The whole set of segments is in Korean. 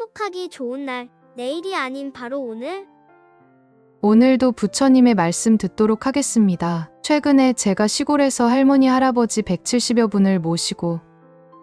행복하기 좋은 날, 내일이 아닌 바로 오늘. 오늘도 부처님의 말씀 듣도록 하겠습니다. 최근에 제가 시골에서 할머니 할아버지 170여 분을 모시고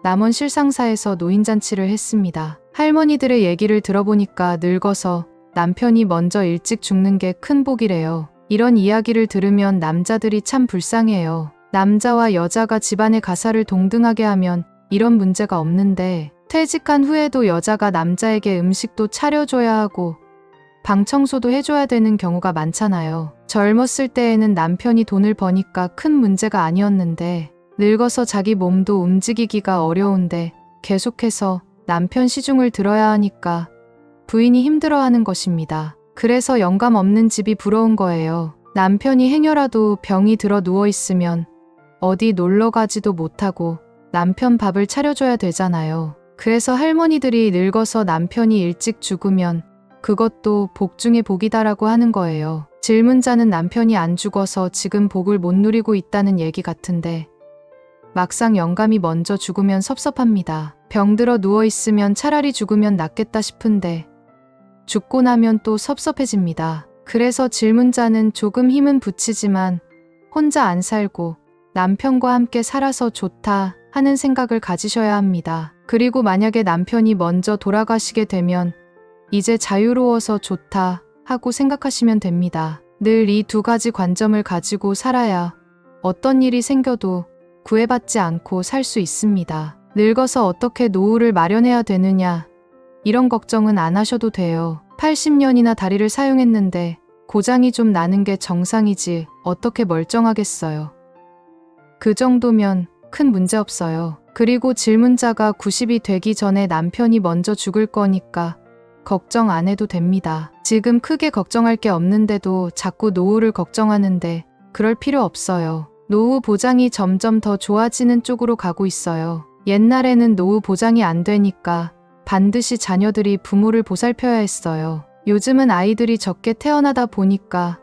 남원 실상사에서 노인잔치를 했습니다. 할머니들의 얘기를 들어보니까 늙어서 남편이 먼저 일찍 죽는 게 큰 복이래요. 이런 이야기를 들으면 남자들이 참 불쌍해요. 남자와 여자가 집안의 가사를 동등하게 하면 이런 문제가 없는데 퇴직한 후에도 여자가 남자에게 음식도 차려줘야 하고 방 청소도 해줘야 되는 경우가 많잖아요. 젊었을 때에는 남편이 돈을 버니까 큰 문제가 아니었는데 늙어서 자기 몸도 움직이기가 어려운데 계속해서 남편 시중을 들어야 하니까 부인이 힘들어하는 것입니다. 그래서 영감 없는 집이 부러운 거예요. 남편이 행여라도 병이 들어 누워있으면 어디 놀러 가지도 못하고 남편 밥을 차려줘야 되잖아요. 그래서 할머니들이 늙어서 남편이 일찍 죽으면 그것도 복 중에 복이다라고 하는 거예요. 질문자는 남편이 안 죽어서 지금 복을 못 누리고 있다는 얘기 같은데 막상 영감이 먼저 죽으면 섭섭합니다. 병들어 누워있으면 차라리 죽으면 낫겠다 싶은데 죽고 나면 또 섭섭해집니다. 그래서 질문자는 조금 힘은 붙이지만 혼자 안 살고 남편과 함께 살아서 좋다 하는 생각을 가지셔야 합니다. 그리고 만약에 남편이 먼저 돌아가시게 되면 이제 자유로워서 좋다 하고 생각하시면 됩니다. 늘 이 두 가지 관점을 가지고 살아야 어떤 일이 생겨도 구애받지 않고 살 수 있습니다. 늙어서 어떻게 노후를 마련해야 되느냐 이런 걱정은 안 하셔도 돼요. 80년이나 다리를 사용했는데 고장이 좀 나는 게 정상이지 어떻게 멀쩡하겠어요. 그 정도면 큰 문제 없어요. 그리고 질문자가 90이 되기 전에 남편이 먼저 죽을 거니까 걱정 안 해도 됩니다. 지금 크게 걱정할 게 없는데도 자꾸 노후를 걱정하는데 그럴 필요 없어요. 노후 보장이 점점 더 좋아지는 쪽으로 가고 있어요. 옛날에는 노후 보장이 안 되니까 반드시 자녀들이 부모를 보살펴야 했어요. 요즘은 아이들이 적게 태어나다 보니까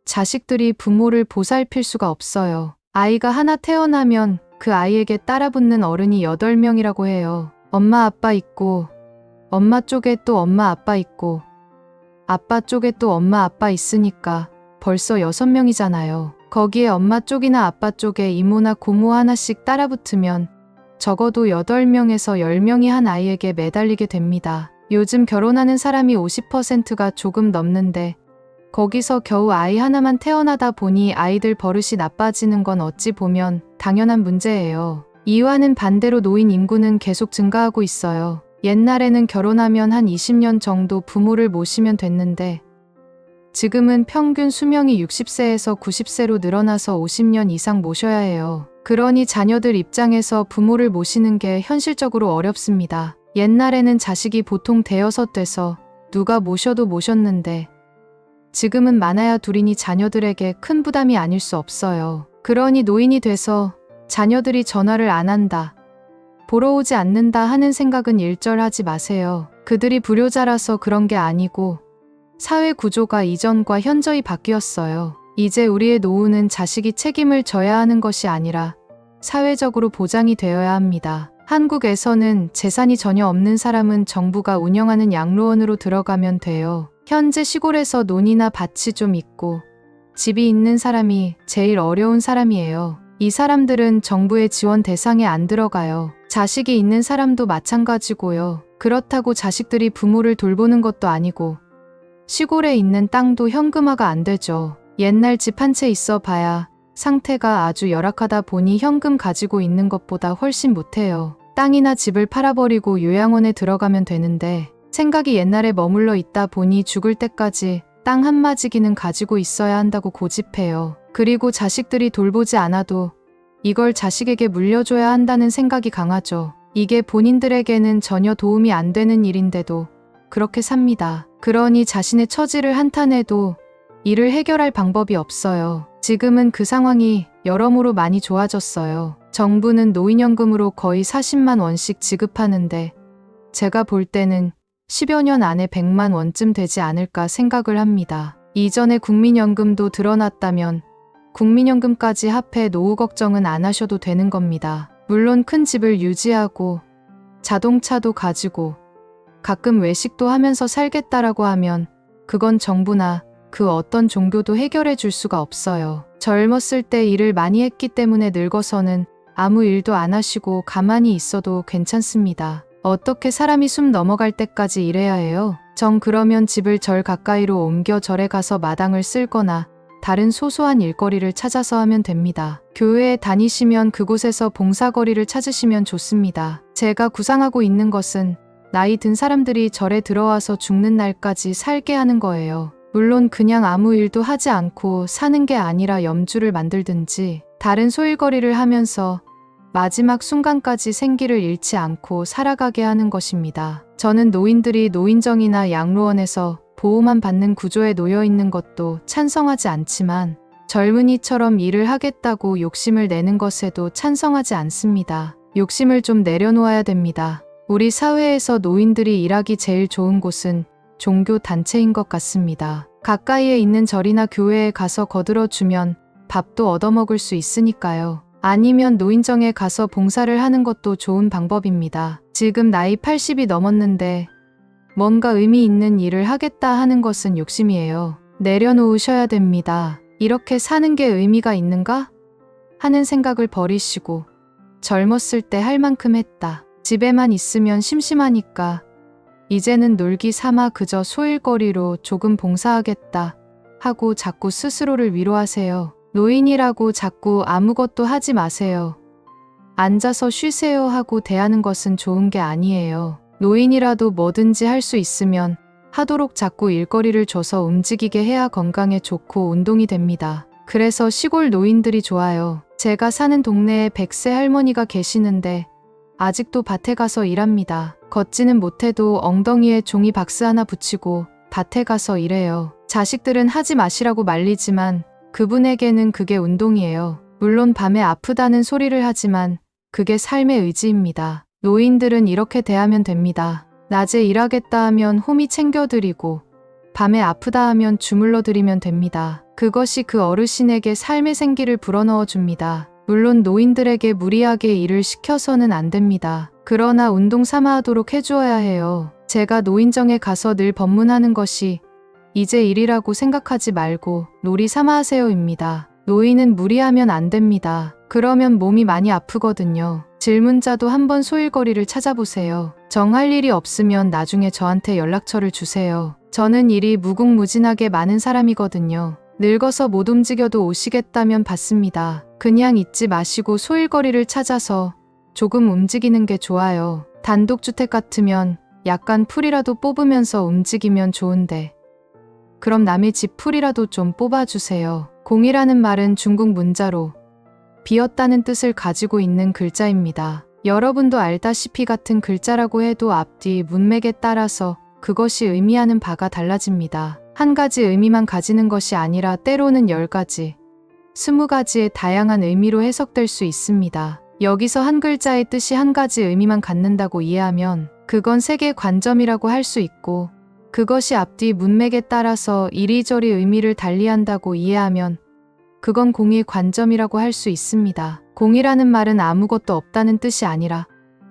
자식들이 부모를 보살필 수가 없어요. 아이가 하나 태어나면 그 아이에게 따라붙는 어른이 8명이라고 해요. 엄마 아빠 있고 엄마 쪽에 또 엄마 아빠 있고 아빠 쪽에 또 엄마 아빠 있으니까 벌써 6명이잖아요. 거기에 엄마 쪽이나 아빠 쪽에 이모나 고모 하나씩 따라붙으면 적어도 8명에서 10명이 한 아이에게 매달리게 됩니다. 요즘 결혼하는 사람이 50%가 조금 넘는데 거기서 겨우 아이 하나만 태어나다 보니 아이들 버릇이 나빠지는 건 어찌 보면 당연한 문제예요. 이와는 반대로 노인 인구는 계속 증가하고 있어요. 옛날에는 결혼하면 한 20년 정도 부모를 모시면 됐는데 지금은 평균 수명이 60세에서 90세로 늘어나서 50년 이상 모셔야 해요. 그러니 자녀들 입장에서 부모를 모시는 게 현실적으로 어렵습니다. 옛날에는 자식이 보통 대여섯 돼서 누가 모셔도 모셨는데 지금은 많아야 둘이니 자녀들에게 큰 부담이 아닐 수 없어요. 그러니 노인이 돼서 자녀들이 전화를 안 한다, 보러 오지 않는다 하는 생각은 일절하지 마세요. 그들이 불효자라서 그런 게 아니고 사회 구조가 이전과 현저히 바뀌었어요. 이제 우리의 노후는 자식이 책임을 져야 하는 것이 아니라 사회적으로 보장이 되어야 합니다. 한국에서는 재산이 전혀 없는 사람은 정부가 운영하는 양로원으로 들어가면 돼요. 현재 시골에서 논이나 밭이 좀 있고 집이 있는 사람이 제일 어려운 사람이에요. 이 사람들은 정부의 지원 대상에 안 들어가요. 자식이 있는 사람도 마찬가지고요. 그렇다고 자식들이 부모를 돌보는 것도 아니고 시골에 있는 땅도 현금화가 안 되죠. 옛날 집 한 채 있어 봐야 상태가 아주 열악하다 보니 현금 가지고 있는 것보다 훨씬 못해요. 땅이나 집을 팔아버리고 요양원에 들어가면 되는데 생각이 옛날에 머물러 있다 보니 죽을 때까지 땅 한마지기는 가지고 있어야 한다고 고집해요. 그리고 자식들이 돌보지 않아도 이걸 자식에게 물려줘야 한다는 생각이 강하죠. 이게 본인들에게는 전혀 도움이 안 되는 일인데도 그렇게 삽니다. 그러니 자신의 처지를 한탄해도 이를 해결할 방법이 없어요. 지금은 그 상황이 여러모로 많이 좋아졌어요. 정부는 노인연금으로 거의 40만 원씩 지급하는데 제가 볼 때는 10여 년 안에 100만 원쯤 되지 않을까 생각을 합니다. 이전에 국민연금도 드러났다면 국민연금까지 합해 노후 걱정은 안 하셔도 되는 겁니다. 물론 큰 집을 유지하고 자동차도 가지고 가끔 외식도 하면서 살겠다라고 하면 그건 정부나 그 어떤 종교도 해결해 줄 수가 없어요. 젊었을 때 일을 많이 했기 때문에 늙어서는 아무 일도 안 하시고 가만히 있어도 괜찮습니다. 어떻게 사람이 숨 넘어갈 때까지 일해야 해요? 정 그러면 집을 절 가까이로 옮겨 절에 가서 마당을 쓸거나 다른 소소한 일거리를 찾아서 하면 됩니다. 교회에 다니시면 그곳에서 봉사거리를 찾으시면 좋습니다. 제가 구상하고 있는 것은 나이 든 사람들이 절에 들어와서 죽는 날까지 살게 하는 거예요. 물론 그냥 아무 일도 하지 않고 사는 게 아니라 염주를 만들든지 다른 소일거리를 하면서 마지막 순간까지 생기를 잃지 않고 살아가게 하는 것입니다. 저는 노인들이 노인정이나 양로원에서 보호만 받는 구조에 놓여 있는 것도 찬성하지 않지만 젊은이처럼 일을 하겠다고 욕심을 내는 것에도 찬성하지 않습니다. 욕심을 좀 내려놓아야 됩니다. 우리 사회에서 노인들이 일하기 제일 좋은 곳은 종교 단체인 것 같습니다. 가까이에 있는 절이나 교회에 가서 거들어주면 밥도 얻어먹을 수 있으니까요. 아니면 노인정에 가서 봉사를 하는 것도 좋은 방법입니다. 지금 나이 80이 넘었는데 뭔가 의미 있는 일을 하겠다 하는 것은 욕심이에요. 내려놓으셔야 됩니다. 이렇게 사는 게 의미가 있는가? 하는 생각을 버리시고 젊었을 때 할 만큼 했다. 집에만 있으면 심심하니까 이제는 놀기 삼아 그저 소일거리로 조금 봉사하겠다 하고 자꾸 스스로를 위로하세요. 노인이라고 자꾸 아무것도 하지 마세요. 앉아서 쉬세요 하고 대하는 것은 좋은 게 아니에요. 노인이라도 뭐든지 할 수 있으면 하도록 자꾸 일거리를 줘서 움직이게 해야 건강에 좋고 운동이 됩니다. 그래서 시골 노인들이 좋아요. 제가 사는 동네에 100세 할머니가 계시는데 아직도 밭에 가서 일합니다. 걷지는 못해도 엉덩이에 종이 박스 하나 붙이고 밭에 가서 일해요. 자식들은 하지 마시라고 말리지만 그분에게는 그게 운동이에요. 물론 밤에 아프다는 소리를 하지만 그게 삶의 의지입니다. 노인들은 이렇게 대하면 됩니다. 낮에 일하겠다 하면 홈이 챙겨드리고 밤에 아프다 하면 주물러 드리면 됩니다. 그것이 그 어르신에게 삶의 생기를 불어넣어 줍니다. 물론 노인들에게 무리하게 일을 시켜서는 안 됩니다. 그러나 운동 삼아 하도록 해주어야 해요. 제가 노인정에 가서 늘 법문하는 것이 이제 일이라고 생각하지 말고 놀이 삼아 하세요입니다. 노인은 무리하면 안 됩니다. 그러면 몸이 많이 아프거든요. 질문자도 한번 소일거리를 찾아보세요. 정할 일이 없으면 나중에 저한테 연락처를 주세요. 저는 일이 무궁무진하게 많은 사람이거든요. 늙어서 못 움직여도 오시겠다면 받습니다. 그냥 있지 마시고 소일거리를 찾아서 조금 움직이는 게 좋아요. 단독주택 같으면 약간 풀이라도 뽑으면서 움직이면 좋은데 그럼 남의 집 풀이라도 좀 뽑아주세요. 공이라는 말은 중국 문자로 비었다는 뜻을 가지고 있는 글자입니다. 여러분도 알다시피 같은 글자라고 해도 앞뒤 문맥에 따라서 그것이 의미하는 바가 달라집니다. 한 가지 의미만 가지는 것이 아니라 때로는 10가지, 20가지의 다양한 의미로 해석될 수 있습니다. 여기서 한 글자의 뜻이 한 가지 의미만 갖는다고 이해하면 그건 세계 관점이라고 할 수 있고 그것이 앞뒤 문맥에 따라서 이리저리 의미를 달리한다고 이해하면 그건 공의 관점이라고 할 수 있습니다. 공이라는 말은 아무것도 없다는 뜻이 아니라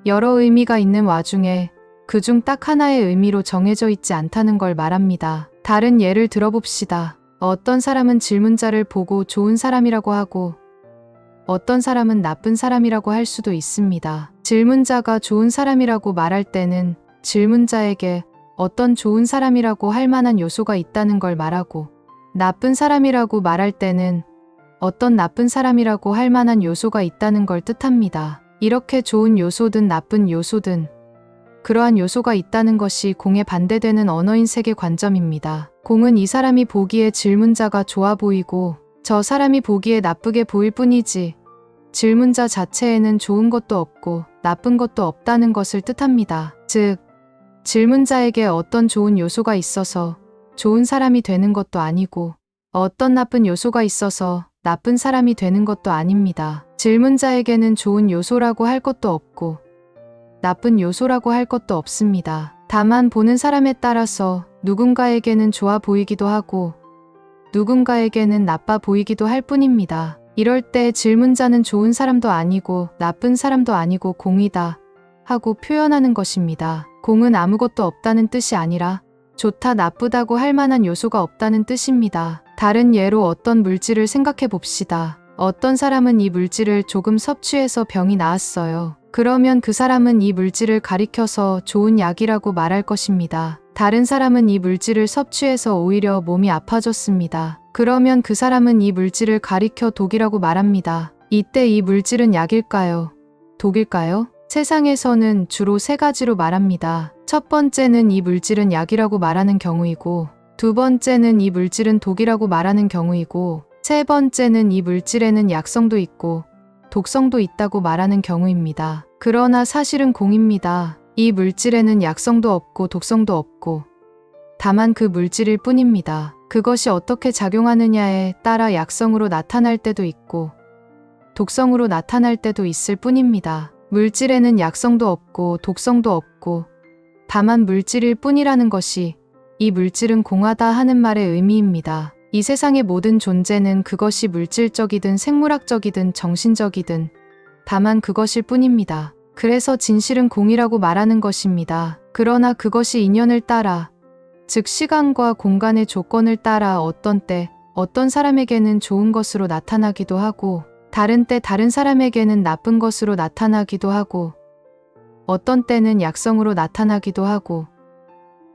여러 의미가 있는 와중에 그중 딱 하나의 의미로 정해져 있지 않다는 걸 말합니다. 다른 예를 들어봅시다. 어떤 사람은 질문자를 보고 좋은 사람이라고 하고 어떤 사람은 나쁜 사람이라고 할 수도 있습니다. 질문자가 좋은 사람이라고 말할 때는 질문자에게 어떤 좋은 사람이라고 할 만한 요소가 있다는 걸 말하고 나쁜 사람이라고 말할 때는 어떤 나쁜 사람이라고 할 만한 요소가 있다는 걸 뜻합니다. 이렇게 좋은 요소든 나쁜 요소든 그러한 요소가 있다는 것이 공에 반대되는 언어인 세계 관점입니다. 공은 이 사람이 보기에 질문자가 좋아 보이고 저 사람이 보기에 나쁘게 보일 뿐이지 질문자 자체에는 좋은 것도 없고 나쁜 것도 없다는 것을 뜻합니다. 즉, 질문자에게 어떤 좋은 요소가 있어서 좋은 사람이 되는 것도 아니고 어떤 나쁜 요소가 있어서 나쁜 사람이 되는 것도 아닙니다. 질문자에게는 좋은 요소라고 할 것도 없고 나쁜 요소라고 할 것도 없습니다. 다만 보는 사람에 따라서 누군가에게는 좋아 보이기도 하고 누군가에게는 나빠 보이기도 할 뿐입니다. 이럴 때 질문자는 좋은 사람도 아니고 나쁜 사람도 아니고 공이다 하고 표현하는 것입니다. 공은 아무것도 없다는 뜻이 아니라 좋다 나쁘다고 할 만한 요소가 없다는 뜻입니다. 다른 예로 어떤 물질을 생각해 봅시다. 어떤 사람은 이 물질을 조금 섭취해서 병이 나았어요. 그러면 그 사람은 이 물질을 가리켜서 좋은 약이라고 말할 것입니다. 다른 사람은 이 물질을 섭취해서 오히려 몸이 아파졌습니다. 그러면 그 사람은 이 물질을 가리켜 독이라고 말합니다. 이때 이 물질은 약일까요? 독일까요? 세상에서는 주로 세 가지로 말합니다. 첫 번째는 이 물질은 약이라고 말하는 경우이고, 두 번째는 이 물질은 독이라고 말하는 경우이고, 세 번째는 이 물질에는 약성도 있고 독성도 있다고 말하는 경우입니다. 그러나 사실은 공입니다. 이 물질에는 약성도 없고 독성도 없고 다만 그 물질일 뿐입니다. 그것이 어떻게 작용하느냐에 따라 약성으로 나타날 때도 있고 독성으로 나타날 때도 있을 뿐입니다. 물질에는 약성도 없고 독성도 없고 다만 물질일 뿐이라는 것이 이 물질은 공하다 하는 말의 의미입니다. 이 세상의 모든 존재는 그것이 물질적이든 생물학적이든 정신적이든 다만 그것일 뿐입니다. 그래서 진실은 공이라고 말하는 것입니다. 그러나 그것이 인연을 따라, 즉 시간과 공간의 조건을 따라 어떤 때, 어떤 사람에게는 좋은 것으로 나타나기도 하고 다른 때 다른 사람에게는 나쁜 것으로 나타나기도 하고 어떤 때는 약성으로 나타나기도 하고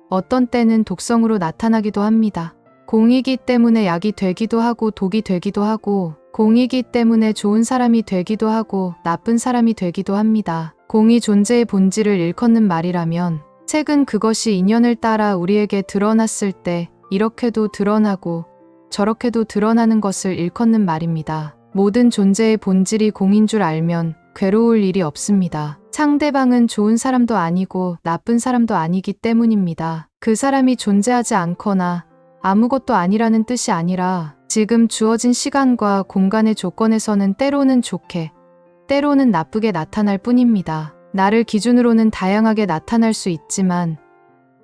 어떤 때는 독성으로 나타나기도 합니다. 공이기 때문에 약이 되기도 하고 독이 되기도 하고 공이기 때문에 좋은 사람이 되기도 하고 나쁜 사람이 되기도 합니다. 공이 존재의 본질을 일컫는 말이라면 책은 그것이 인연을 따라 우리에게 드러났을 때 이렇게도 드러나고 저렇게도 드러나는 것을 일컫는 말입니다. 모든 존재의 본질이 공인 줄 알면 괴로울 일이 없습니다. 상대방은 좋은 사람도 아니고 나쁜 사람도 아니기 때문입니다. 그 사람이 존재하지 않거나 아무것도 아니라는 뜻이 아니라 지금 주어진 시간과 공간의 조건에서는 때로는 좋게, 때로는 나쁘게 나타날 뿐입니다. 나를 기준으로는 다양하게 나타날 수 있지만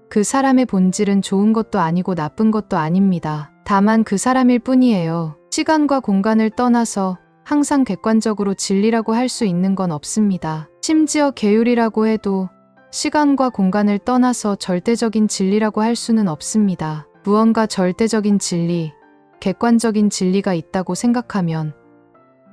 그 사람의 본질은 좋은 것도 아니고 나쁜 것도 아닙니다. 다만 그 사람일 뿐이에요. 시간과 공간을 떠나서 항상 객관적으로 진리라고 할 수 있는 건 없습니다. 심지어 계율이라고 해도 시간과 공간을 떠나서 절대적인 진리라고 할 수는 없습니다. 무언가 절대적인 진리, 객관적인 진리가 있다고 생각하면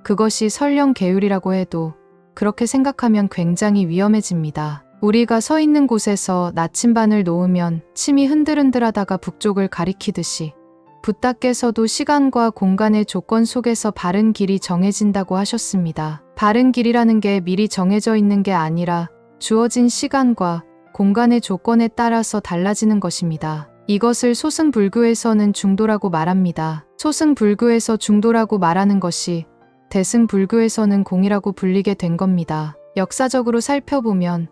그것이 설령 계율이라고 해도 그렇게 생각하면 굉장히 위험해집니다. 우리가 서 있는 곳에서 나침반을 놓으면 침이 흔들흔들하다가 북쪽을 가리키듯이 붓다께서도 시간과 공간의 조건 속에서 바른 길이 정해진다고 하셨습니다. 바른 길이라는 게 미리 정해져 있는 게 아니라 주어진 시간과 공간의 조건에 따라서 달라지는 것입니다. 이것을 소승불교에서는 중도라고 말합니다. 소승불교에서 중도라고 말하는 것이 대승불교에서는 공이라고 불리게 된 겁니다. 역사적으로 살펴보면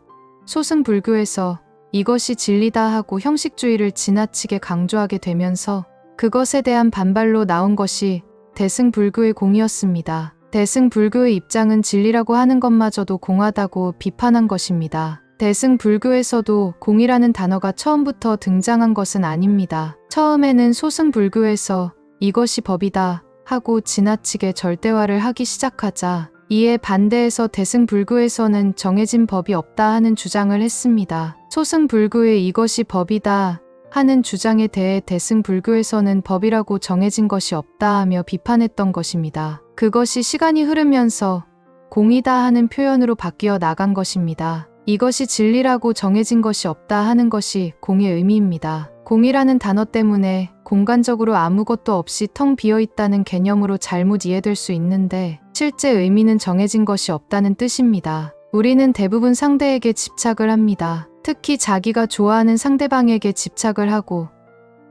소승불교에서 이것이 진리다 하고 형식주의를 지나치게 강조하게 되면서 그것에 대한 반발로 나온 것이 대승불교의 공이었습니다. 대승불교의 입장은 진리라고 하는 것마저도 공하다고 비판한 것입니다. 대승불교에서도 공이라는 단어가 처음부터 등장한 것은 아닙니다. 처음에는 소승불교에서 이것이 법이다 하고 지나치게 절대화를 하기 시작하자 이에 반대해서 대승불교에서는 정해진 법이 없다 하는 주장을 했습니다. 소승불교의 이것이 법이다 하는 주장에 대해 대승불교에서는 법이라고 정해진 것이 없다 하며 비판했던 것입니다. 그것이 시간이 흐르면서 공이다 하는 표현으로 바뀌어 나간 것입니다. 이것이 진리라고 정해진 것이 없다 하는 것이 공의 의미입니다. 공이라는 단어 때문에 공간적으로 아무것도 없이 텅 비어있다는 개념으로 잘못 이해될 수 있는데 실제 의미는 정해진 것이 없다는 뜻입니다. 우리는 대부분 상대에게 집착을 합니다. 특히 자기가 좋아하는 상대방에게 집착을 하고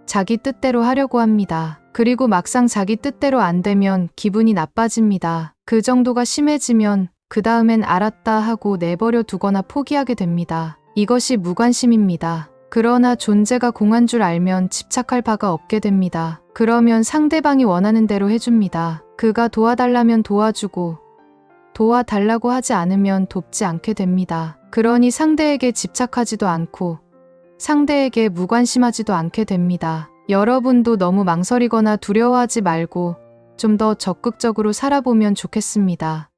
자기 뜻대로 하려고 합니다. 그리고 막상 자기 뜻대로 안 되면 기분이 나빠집니다. 그 정도가 심해지면 그 다음엔 알았다 하고 내버려 두거나 포기하게 됩니다. 이것이 무관심입니다. 그러나 존재가 공한 줄 알면 집착할 바가 없게 됩니다. 그러면 상대방이 원하는 대로 해줍니다. 그가 도와달라면 도와주고 도와달라고 하지 않으면 돕지 않게 됩니다. 그러니 상대에게 집착하지도 않고 상대에게 무관심하지도 않게 됩니다. 여러분도 너무 망설이거나 두려워하지 말고 좀 더 적극적으로 살아보면 좋겠습니다.